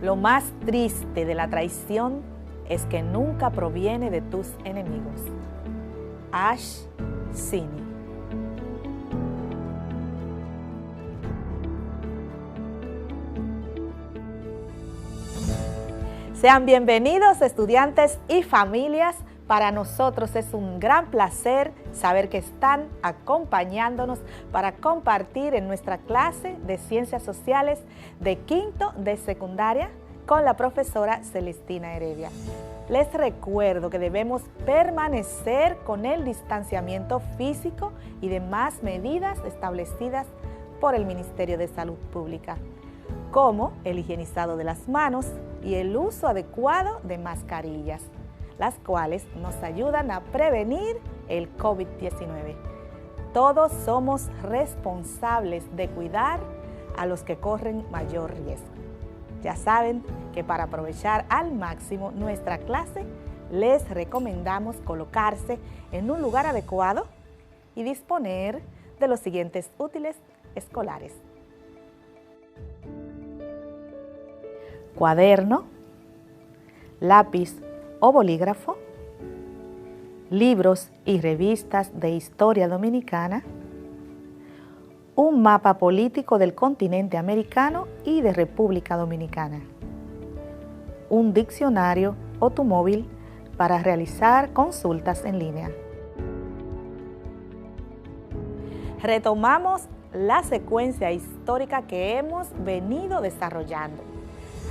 Lo más triste de la traición es que nunca proviene de tus enemigos. Ash Sini. Sean bienvenidos estudiantes y familias. Para nosotros es un gran placer saber que están acompañándonos para compartir en nuestra clase de Ciencias Sociales de quinto de secundaria con la profesora Celestina Heredia. Les recuerdo que debemos permanecer con el distanciamiento físico y demás medidas establecidas por el Ministerio de Salud Pública, como el higienizado de las manos y el uso adecuado de mascarillas, las cuales nos ayudan a prevenir el COVID-19. Todos somos responsables de cuidar a los que corren mayor riesgo. Ya saben que para aprovechar al máximo nuestra clase, les recomendamos colocarse en un lugar adecuado y disponer de los siguientes útiles escolares: cuaderno, lápiz o bolígrafo, libros y revistas de historia dominicana, un mapa político del continente americano y de República Dominicana, un diccionario o tu móvil para realizar consultas en línea. Retomamos la secuencia histórica que hemos venido desarrollando.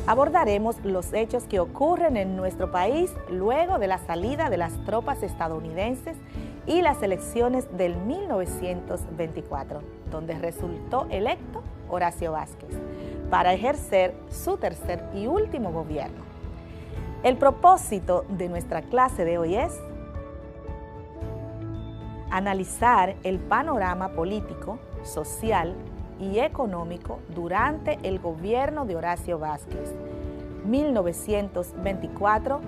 Abordaremos los hechos que ocurren en nuestro país luego de la salida de las tropas estadounidenses y las elecciones del 1924, donde resultó electo Horacio Vázquez para ejercer su tercer y último gobierno. El propósito de nuestra clase de hoy es analizar el panorama político, social y económico durante el gobierno de Horacio Vázquez, 1924-1930.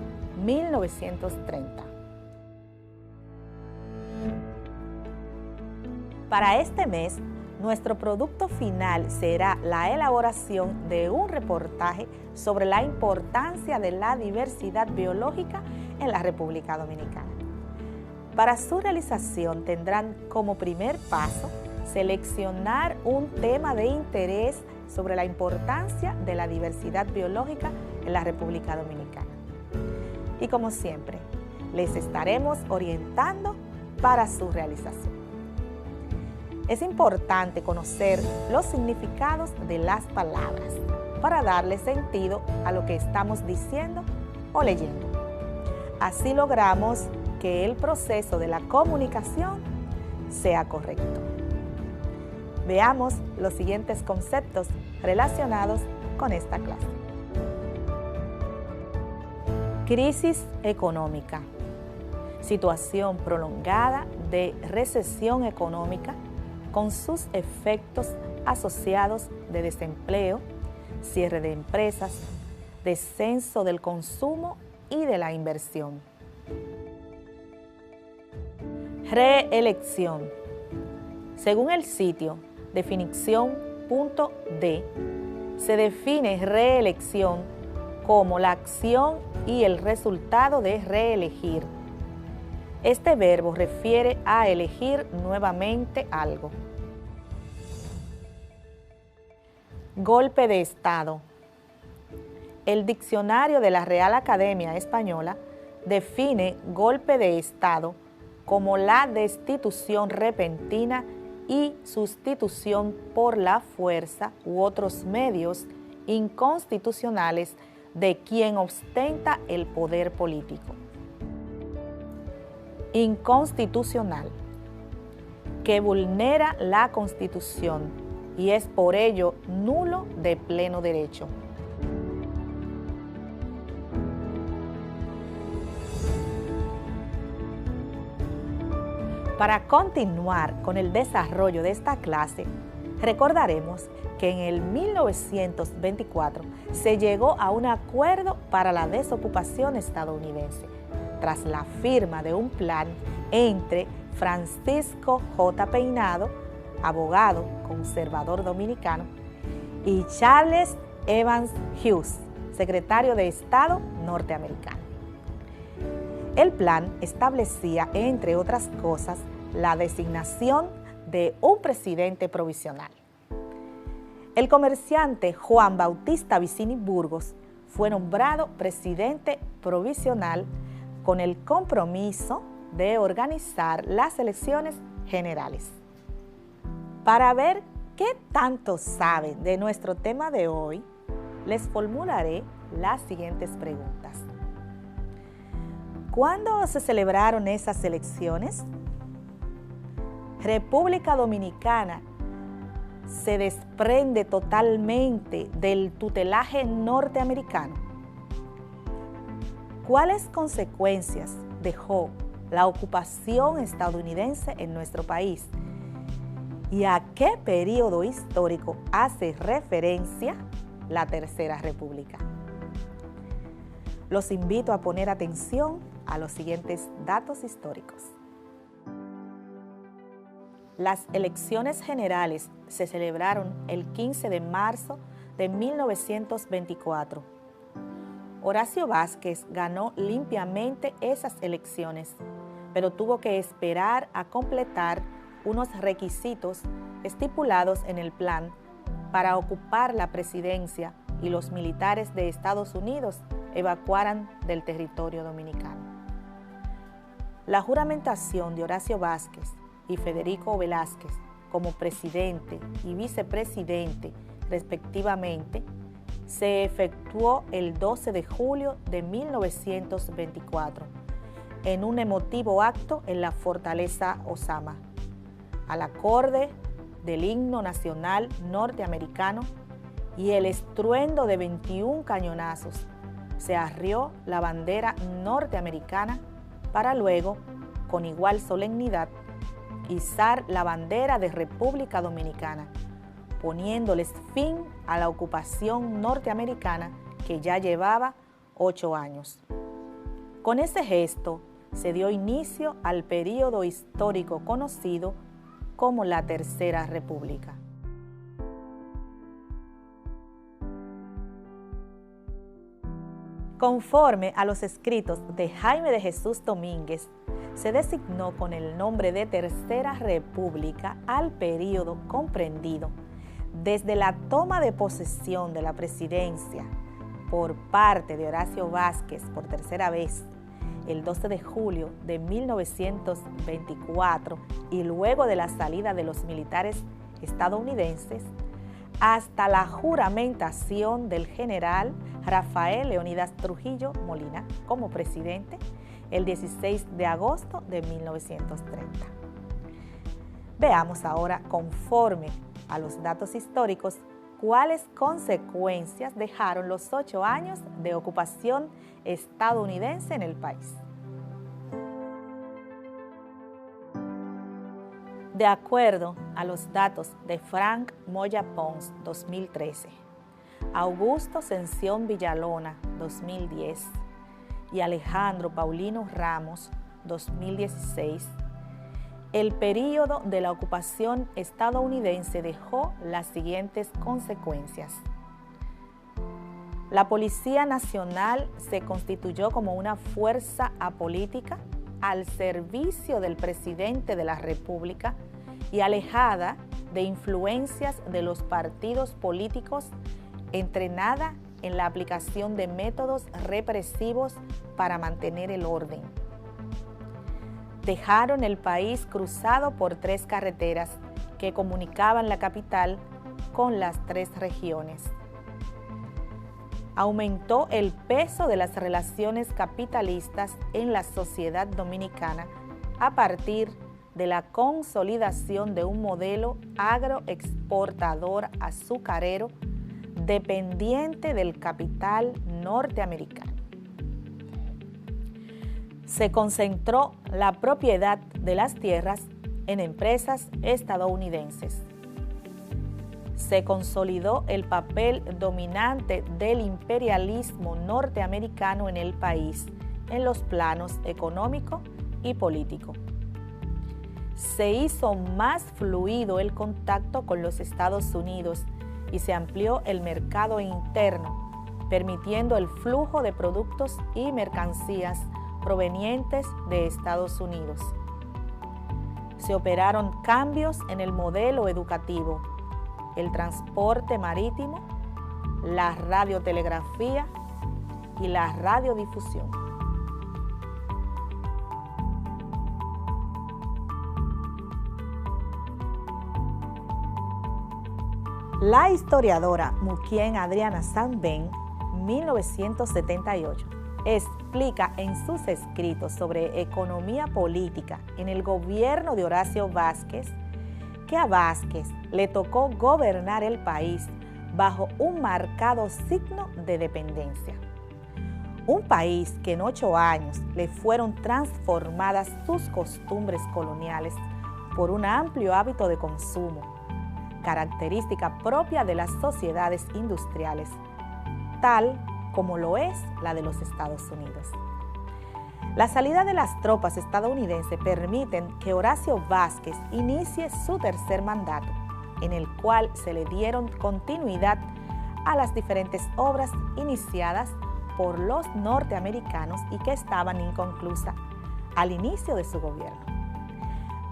Para este mes, nuestro producto final será la elaboración de un reportaje sobre la importancia de la diversidad biológica en la República Dominicana. Para su realización tendrán como primer paso seleccionar un tema de interés sobre la importancia de la diversidad biológica en la República Dominicana. Y como siempre, les estaremos orientando para su realización. Es importante conocer los significados de las palabras para darle sentido a lo que estamos diciendo o leyendo. Así logramos que el proceso de la comunicación sea correcto. Veamos los siguientes conceptos relacionados con esta clase. Crisis económica. Situación prolongada de recesión económica con sus efectos asociados de desempleo, cierre de empresas, descenso del consumo y de la inversión. Reelección. Según el sitio definición.de, se define reelección como la acción y el resultado de reelegir. Este verbo refiere a elegir nuevamente algo. Golpe de Estado. El diccionario de la Real Academia Española define golpe de Estado como la destitución repentina y sustitución por la fuerza u otros medios inconstitucionales de quien ostenta el poder político. Inconstitucional, que vulnera la Constitución y es por ello nulo de pleno derecho. Para continuar con el desarrollo de esta clase, recordaremos que en el 1924 se llegó a un acuerdo para la desocupación estadounidense, tras la firma de un plan entre Francisco J. Peinado, abogado conservador dominicano, y Charles Evans Hughes, secretario de Estado norteamericano. El plan establecía, entre otras cosas, la designación de un presidente provisional. El comerciante Juan Bautista Vicini Burgos fue nombrado presidente provisional con el compromiso de organizar las elecciones generales. Para ver qué tanto saben de nuestro tema de hoy, les formularé las siguientes preguntas. ¿Cuándo se celebraron esas elecciones? República Dominicana se desprende totalmente del tutelaje norteamericano. ¿Cuáles consecuencias dejó la ocupación estadounidense en nuestro país? ¿Y a qué periodo histórico hace referencia la Tercera República? Los invito a poner atención a los siguientes datos históricos. Las elecciones generales se celebraron el 15 de marzo de 1924. Horacio Vázquez ganó limpiamente esas elecciones, pero tuvo que esperar a completar unos requisitos estipulados en el plan para ocupar la presidencia y los militares de Estados Unidos evacuaran del territorio dominicano. La juramentación de Horacio Vázquez y Federico Velázquez como presidente y vicepresidente, respectivamente, se efectuó el 12 de julio de 1924 en un emotivo acto en la Fortaleza Osama, al acorde del himno nacional norteamericano y el estruendo de 21 cañonazos. Se arrió la bandera norteamericana para luego, con igual solemnidad, izar la bandera de República Dominicana, poniéndoles fin a la ocupación norteamericana que ya llevaba 8 años. Con ese gesto se dio inicio al período histórico conocido como la Tercera República. Conforme a los escritos de Jaime de Jesús Domínguez, se designó con el nombre de Tercera República al período comprendido desde la toma de posesión de la presidencia por parte de Horacio Vázquez por tercera vez, el 12 de julio de 1924, y luego de la salida de los militares estadounidenses, hasta la juramentación del general Rafael Leónidas Trujillo Molina como presidente el 16 de agosto de 1930. Veamos ahora, conforme a los datos históricos, cuáles consecuencias dejaron los 8 años de ocupación estadounidense en el país. De acuerdo a los datos de Frank Moya Pons, 2013, Augusto Sención Villalona, 2010, y Alejandro Paulino Ramos, 2016, el período de la ocupación estadounidense dejó las siguientes consecuencias. La Policía Nacional se constituyó como una fuerza apolítica al servicio del presidente de la República y alejada de influencias de los partidos políticos, entrenada en la aplicación de métodos represivos para mantener el orden. Dejaron el país cruzado por 3 carreteras que comunicaban la capital con las 3 regiones. Aumentó el peso de las relaciones capitalistas en la sociedad dominicana a partir de la consolidación de un modelo agroexportador azucarero dependiente del capital norteamericano. Se concentró la propiedad de las tierras en empresas estadounidenses. Se consolidó el papel dominante del imperialismo norteamericano en el país, en los planos económico y político. Se hizo más fluido el contacto con los Estados Unidos y se amplió el mercado interno, permitiendo el flujo de productos y mercancías provenientes de Estados Unidos. Se operaron cambios en el modelo educativo, el transporte marítimo, la radiotelegrafía y la radiodifusión. La historiadora Muquien Adriana Sanben, 1978, explica en sus escritos sobre economía política en el gobierno de Horacio Vázquez que a Vázquez le tocó gobernar el país bajo un marcado signo de dependencia. Un país que en 8 años le fueron transformadas sus costumbres coloniales por un amplio hábito de consumo, característica propia de las sociedades industriales, tal como lo es la de los Estados Unidos. La salida de las tropas estadounidenses permiten que Horacio Vázquez inicie su tercer mandato, en el cual se le dieron continuidad a las diferentes obras iniciadas por los norteamericanos y que estaban inconclusas al inicio de su gobierno.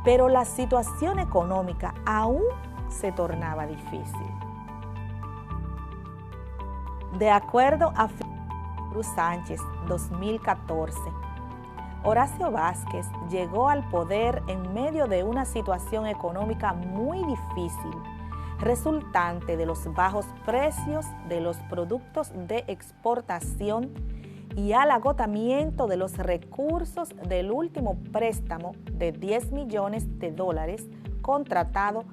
Pero la situación económica aún se tornaba difícil. De acuerdo a Cruz Sánchez, 2014, Horacio Vázquez llegó al poder en medio de una situación económica muy difícil, resultante de los bajos precios de los productos de exportación y al agotamiento de los recursos del último préstamo de $10 millones contratado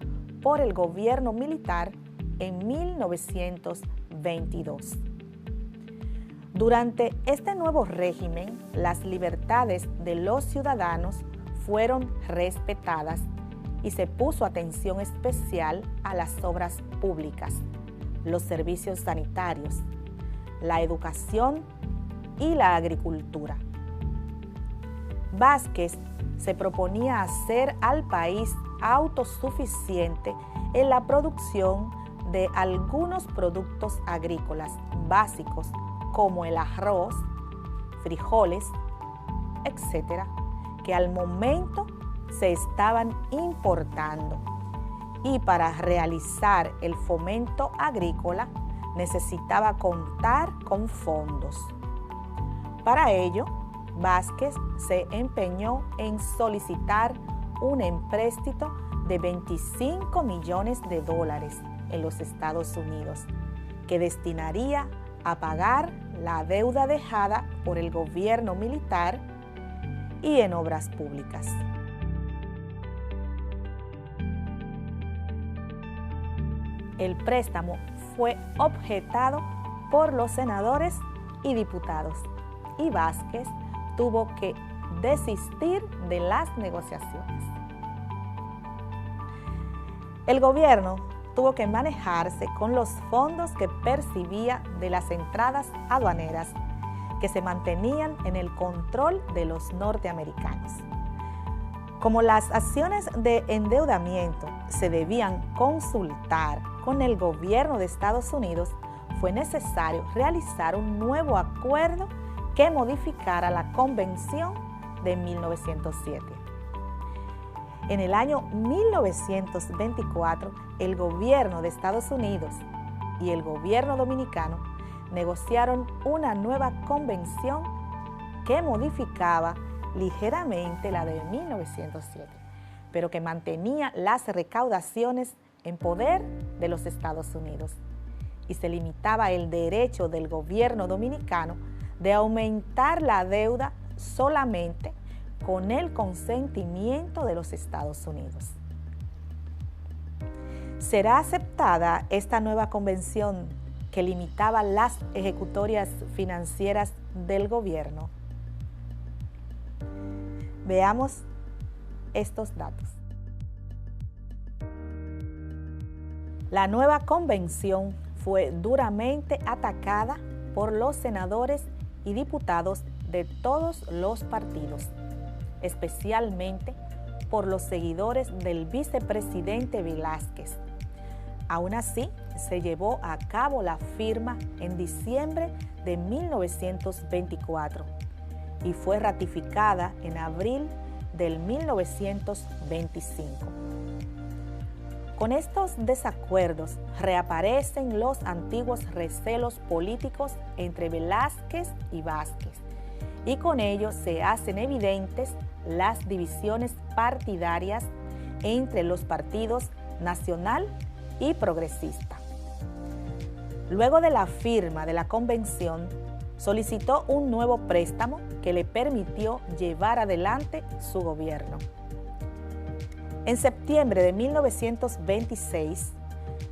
por el gobierno militar en 1922. Durante este nuevo régimen, las libertades de los ciudadanos fueron respetadas y se puso atención especial a las obras públicas, los servicios sanitarios, la educación y la agricultura. Vázquez se proponía hacer al país autosuficiente en la producción de algunos productos agrícolas básicos como el arroz, frijoles, etcétera, que al momento se estaban importando. Y para realizar el fomento agrícola necesitaba contar con fondos. Para ello, Vázquez se empeñó en solicitar un empréstito de $25 millones en los Estados Unidos, que destinaría a pagar la deuda dejada por el gobierno militar y en obras públicas. El préstamo fue objetado por los senadores y diputados, y Vázquez tuvo que desistir de las negociaciones. El gobierno tuvo que manejarse con los fondos que percibía de las entradas aduaneras que se mantenían en el control de los norteamericanos. Como las acciones de endeudamiento se debían consultar con el gobierno de Estados Unidos, fue necesario realizar un nuevo acuerdo que modificara la Convención de 1907. En el año 1924, el gobierno de Estados Unidos y el gobierno dominicano negociaron una nueva convención que modificaba ligeramente la de 1907, pero que mantenía las recaudaciones en poder de los Estados Unidos y se limitaba el derecho del gobierno dominicano de aumentar la deuda solamente con el consentimiento de los Estados Unidos. ¿Será aceptada esta nueva convención que limitaba las ejecutorias financieras del gobierno? Veamos estos datos. La nueva convención fue duramente atacada por los senadores y diputados de todos los partidos, especialmente por los seguidores del vicepresidente Velázquez. Aún así, se llevó a cabo la firma en diciembre de 1924 y fue ratificada en abril del 1925. Con estos desacuerdos reaparecen los antiguos recelos políticos entre Velázquez y Vázquez, y con ello se hacen evidentes las divisiones partidarias entre los partidos nacional y progresista. Luego de la firma de la convención, solicitó un nuevo préstamo que le permitió llevar adelante su gobierno. En septiembre de 1926,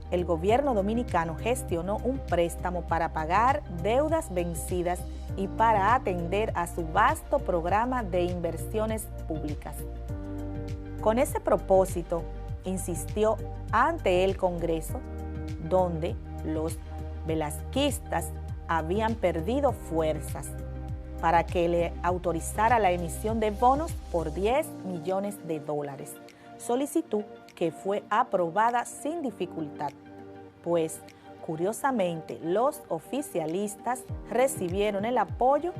el gobierno dominicano gestionó un préstamo para pagar deudas vencidas y para atender a su vasto programa de inversiones públicas. Con ese propósito, insistió ante el Congreso, donde los velasquistas habían perdido fuerzas, para que le autorizara la emisión de bonos por $10 millones, solicitud que fue aprobada sin dificultad, pues curiosamente los oficialistas recibieron el apoyo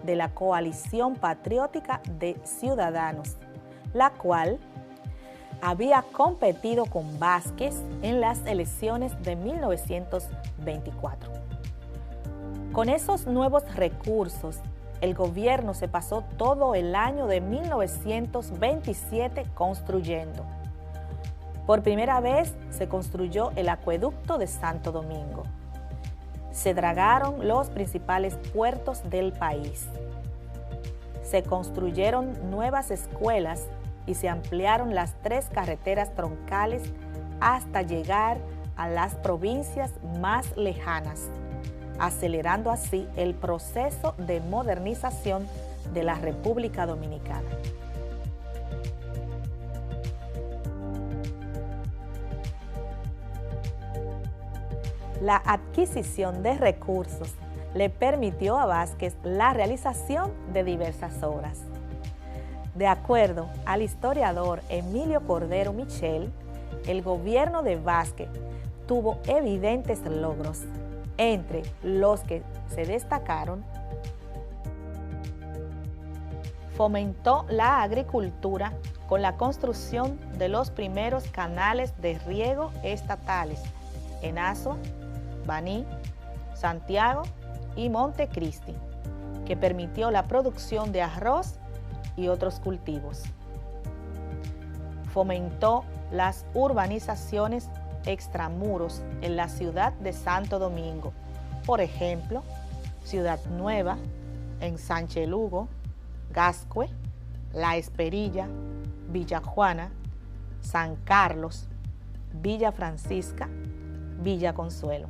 de la Coalición Patriótica de Ciudadanos, la cual había competido con Vázquez en las elecciones de 1924. Con esos nuevos recursos, el gobierno se pasó todo el año de 1927 construyendo. Por primera vez se construyó el acueducto de Santo Domingo. Se dragaron los principales puertos del país. Se construyeron nuevas escuelas y se ampliaron las 3 carreteras troncales hasta llegar a las provincias más lejanas, acelerando así el proceso de modernización de la República Dominicana. La adquisición de recursos le permitió a Vázquez la realización de diversas obras. De acuerdo al historiador Emilio Cordero Michel, el gobierno de Vázquez tuvo evidentes logros, entre los que se destacaron: fomentó la agricultura con la construcción de los primeros canales de riego estatales en Azua, Baní, Santiago y Montecristi, que permitió la producción de arroz y otros cultivos. Fomentó las urbanizaciones extramuros en la ciudad de Santo Domingo, por ejemplo, Ciudad Nueva, en Sánchez Lugo, Gascue, La Esperilla, Villa Juana, San Carlos, Villa Francisca, Villa Consuelo.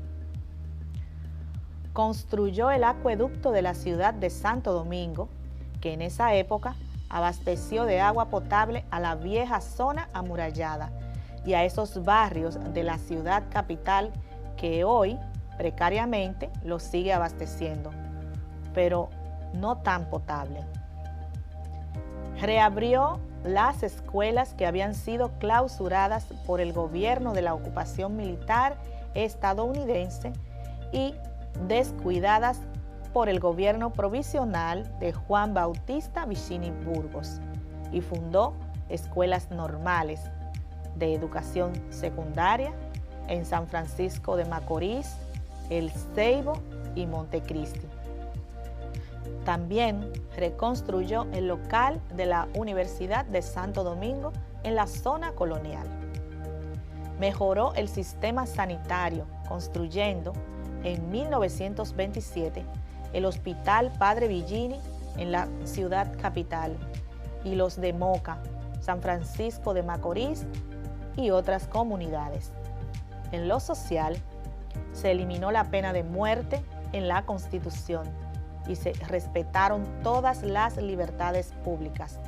Construyó el acueducto de la ciudad de Santo Domingo, que en esa época abasteció de agua potable a la vieja zona amurallada y a esos barrios de la ciudad capital que hoy precariamente los sigue abasteciendo, pero no tan potable. Reabrió las escuelas que habían sido clausuradas por el gobierno de la ocupación militar estadounidense y descuidadas por el gobierno provisional de Juan Bautista Vicini Burgos, y fundó escuelas normales de educación secundaria en San Francisco de Macorís, El Ceibo y Montecristi. También reconstruyó el local de la Universidad de Santo Domingo en la zona colonial. Mejoró el sistema sanitario, construyendo en 1927 el Hospital Padre Villini en la ciudad capital y los de Moca, San Francisco de Macorís y otras comunidades. En lo social, se eliminó la pena de muerte en la Constitución y se respetaron todas las libertades públicas.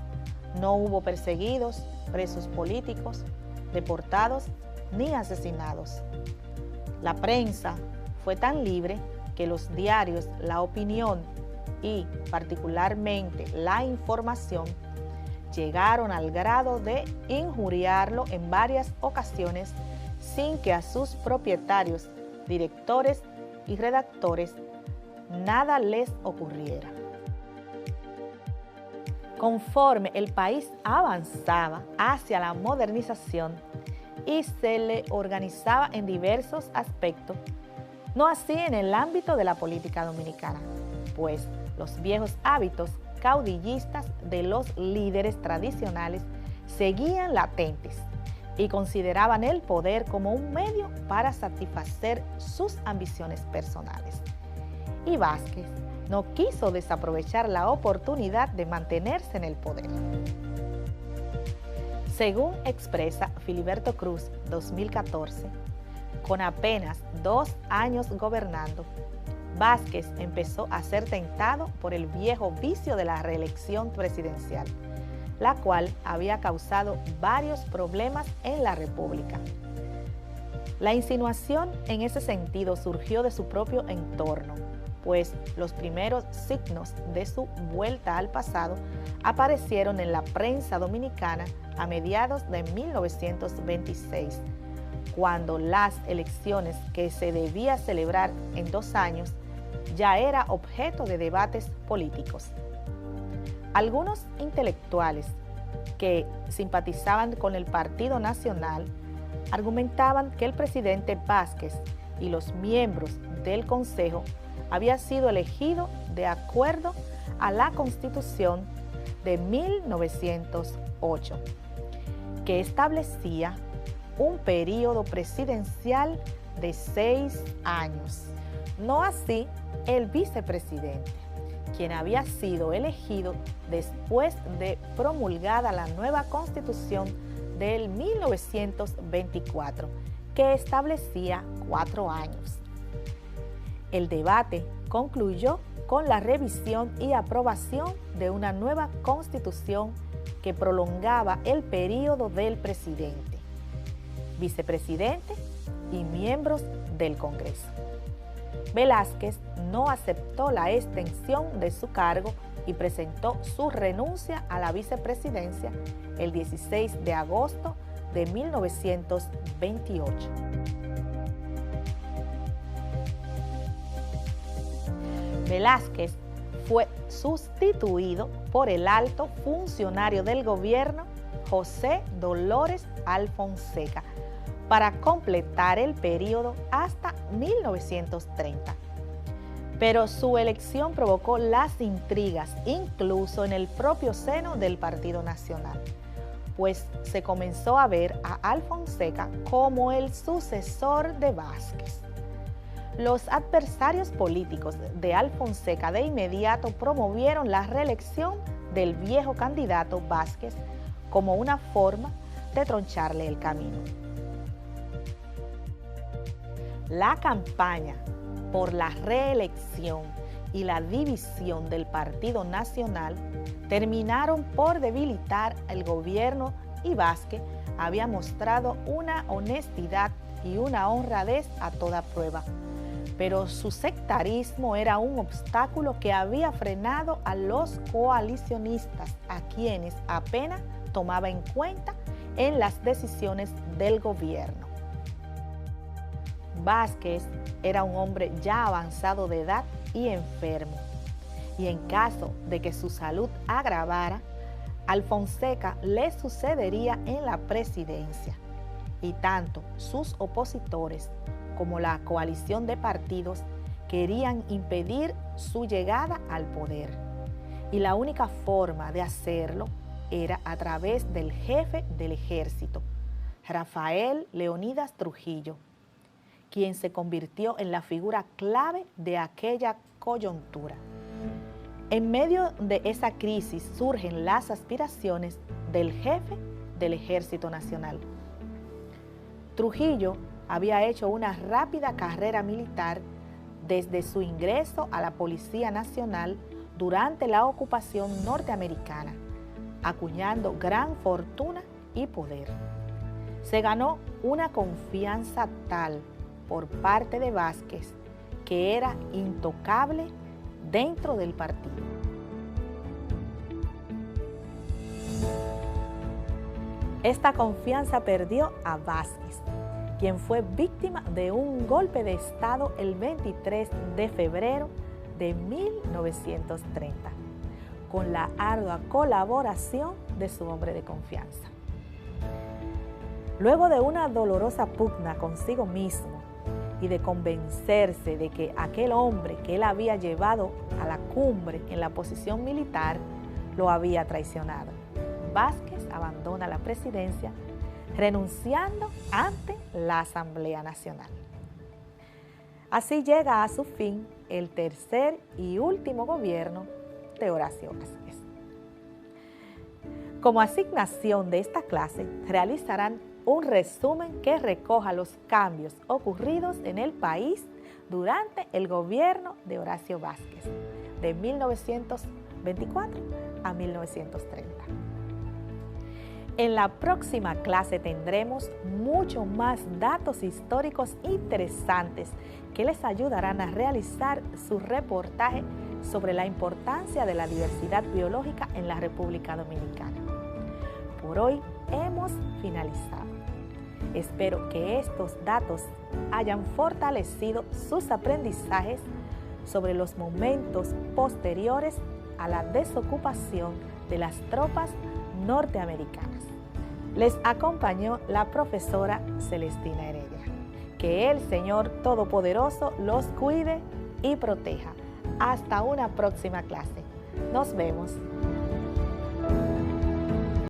No hubo perseguidos, presos políticos, deportados ni asesinados. La prensa fue tan libre que los diarios La Opinión y particularmente La Información llegaron al grado de injuriarlo en varias ocasiones sin que a sus propietarios, directores y redactores nada les ocurriera. Conforme el país avanzaba hacia la modernización y se le organizaba en diversos aspectos, no así en el ámbito de la política dominicana, pues los viejos hábitos caudillistas de los líderes tradicionales seguían latentes y consideraban el poder como un medio para satisfacer sus ambiciones personales. Y Vázquez no quiso desaprovechar la oportunidad de mantenerse en el poder. Según expresa Filiberto Cruz, 2014, con apenas 2 años gobernando, Vázquez empezó a ser tentado por el viejo vicio de la reelección presidencial, la cual había causado varios problemas en la República. La insinuación en ese sentido surgió de su propio entorno, pues los primeros signos de su vuelta al pasado aparecieron en la prensa dominicana a mediados de 1926, cuando las elecciones que se debía celebrar en 2 años ya era objeto de debates políticos. Algunos intelectuales que simpatizaban con el Partido Nacional argumentaban que el presidente Vázquez y los miembros del Consejo había sido elegido de acuerdo a la Constitución de 1908, que establecía un periodo presidencial de 6 años. No así el vicepresidente, quien había sido elegido después de promulgada la nueva Constitución del 1924, que establecía 4 años. El debate concluyó con la revisión y aprobación de una nueva Constitución que prolongaba el periodo del presidente, vicepresidente y miembros del Congreso. Velázquez no aceptó la extensión de su cargo y presentó su renuncia a la vicepresidencia el 16 de agosto de 1928. Velázquez fue sustituido por el alto funcionario del gobierno José Dolores Alfonseca para completar el periodo hasta 1930. Pero su elección provocó las intrigas, incluso en el propio seno del Partido Nacional, pues se comenzó a ver a Alfonseca como el sucesor de Vázquez. Los adversarios políticos de Alfonseca de inmediato promovieron la reelección del viejo candidato Vázquez como una forma de troncharle el camino. La campaña por la reelección y la división del Partido Nacional terminaron por debilitar el gobierno y Vázquez había mostrado una honestidad y una honradez a toda prueba. Pero su sectarismo era un obstáculo que había frenado a los coalicionistas, a quienes apenas tomaba en cuenta en las decisiones del gobierno. Vázquez era un hombre ya avanzado de edad y enfermo, y en caso de que su salud agravara, Alfonseca le sucedería en la presidencia, y tanto sus opositores como la coalición de partidos querían impedir su llegada al poder. Y la única forma de hacerlo era a través del jefe del ejército, Rafael Leónidas Trujillo, quien se convirtió en la figura clave de aquella coyuntura. En medio de esa crisis surgen las aspiraciones del jefe del Ejército Nacional. Trujillo había hecho una rápida carrera militar desde su ingreso a la Policía Nacional durante la ocupación norteamericana, acuñando gran fortuna y poder. Se ganó una confianza tal por parte de Vázquez que era intocable dentro del partido. Esta confianza perdió a Vázquez, quien fue víctima de un golpe de Estado el 23 de febrero de 1930, con la ardua colaboración de su hombre de confianza. Luego de una dolorosa pugna consigo mismo y de convencerse de que aquel hombre que él había llevado a la cumbre en la posición militar lo había traicionado, Vázquez abandona la presidencia, renunciando ante la Asamblea Nacional. Así llega a su fin el tercer y último gobierno de Horacio Vázquez. Como asignación de esta clase, realizarán un resumen que recoja los cambios ocurridos en el país durante el gobierno de Horacio Vázquez, de 1924 a 1930. En la próxima clase tendremos mucho más datos históricos interesantes que les ayudarán a realizar su reportaje sobre la importancia de la diversidad biológica en la República Dominicana. Por hoy hemos finalizado. Espero que estos datos hayan fortalecido sus aprendizajes sobre los momentos posteriores a la desocupación de las tropas norteamericanas. Les acompañó la profesora Celestina Heredia. Que el Señor Todopoderoso los cuide y proteja. Hasta una próxima clase. Nos vemos.